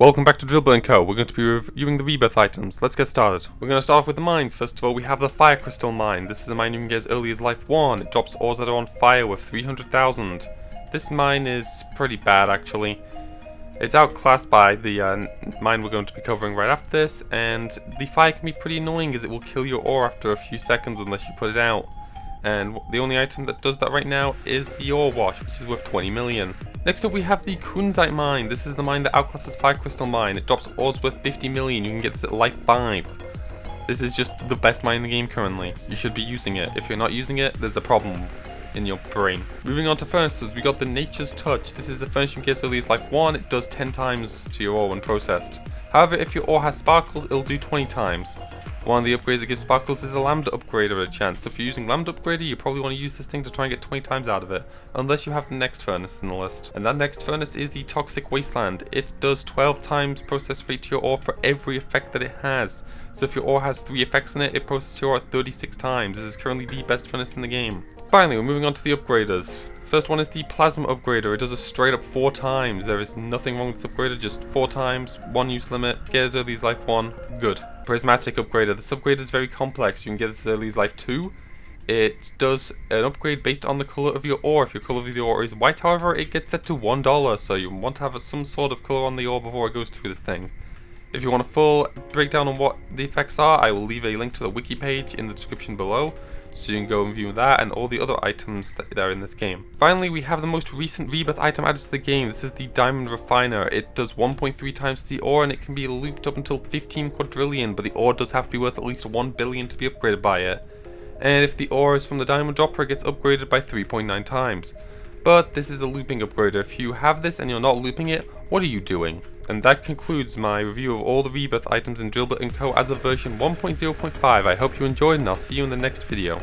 Welcome back to Drillbit & Co. We're going to be reviewing the Rebirth items. Let's get started. We're going to start off with the mines. First of all, we have the Fire Crystal Mine. This is a mine you can get as early as Life 1. It drops ores that are on fire with 300,000. This mine is pretty bad actually. It's outclassed by the mine we're going to be covering right after this, and the fire can be pretty annoying as it will kill your ore after a few seconds unless you put it out. And the only item that does that right now is the ore wash, which is worth 20 million. Next up we have the Kunzite mine. This is the mine that outclasses Fire Crystal Mine. It drops ores worth 50 million. You can get this at Life 5. This is just the best mine in the game currently. You should be using it. If you're not using it, there's a problem in your brain. Moving on to furnaces, we got the Nature's Touch. This is a furnace you can get as early as Life 1. It does 10 times to your ore when processed. However, if your ore has sparkles, it'll do 20 times. One of the upgrades that gives sparkles is the Lambda Upgrader at a chance. So if you're using Lambda Upgrader, you probably want to use this thing to try and get 20 times out of it. Unless you have the next furnace in the list. And that next furnace is the Toxic Wasteland. It does 12 times process rate to your ore for every effect that it has. So if your ore has 3 effects in it, it processes your ore 36 times. This is currently the best furnace in the game. Finally, we're moving on to the upgraders. First one is the Plasma Upgrader. It does a straight up 4 times. There is nothing wrong with this upgrader, just 4 times, 1 use limit, get as early as Life 1, good. Prismatic Upgrader. This upgrade is very complex. You can get this as early as Life 2. It does an upgrade based on the colour of your ore. If your colour of your ore is white, however, it gets set to $1, so you want to have some sort of colour on the ore before it goes through this thing. If you want a full breakdown on what the effects are, I will leave a link to the wiki page in the description below, so you can go and view that and all the other items that are in this game. Finally, we have the most recent Rebirth item added to the game. This is the Diamond Refiner. It does 1.3 times the ore and it can be looped up until 15 quadrillion, but the ore does have to be worth at least 1 billion to be upgraded by it. And if the ore is from the Diamond Dropper, it gets upgraded by 3.9 times. But this is a looping upgrader. If you have this and you're not looping it, what are you doing? And that concludes my review of all the Rebirth items in Drillbit & Co. as of version 1.0.5. I hope you enjoyed and I'll see you in the next video.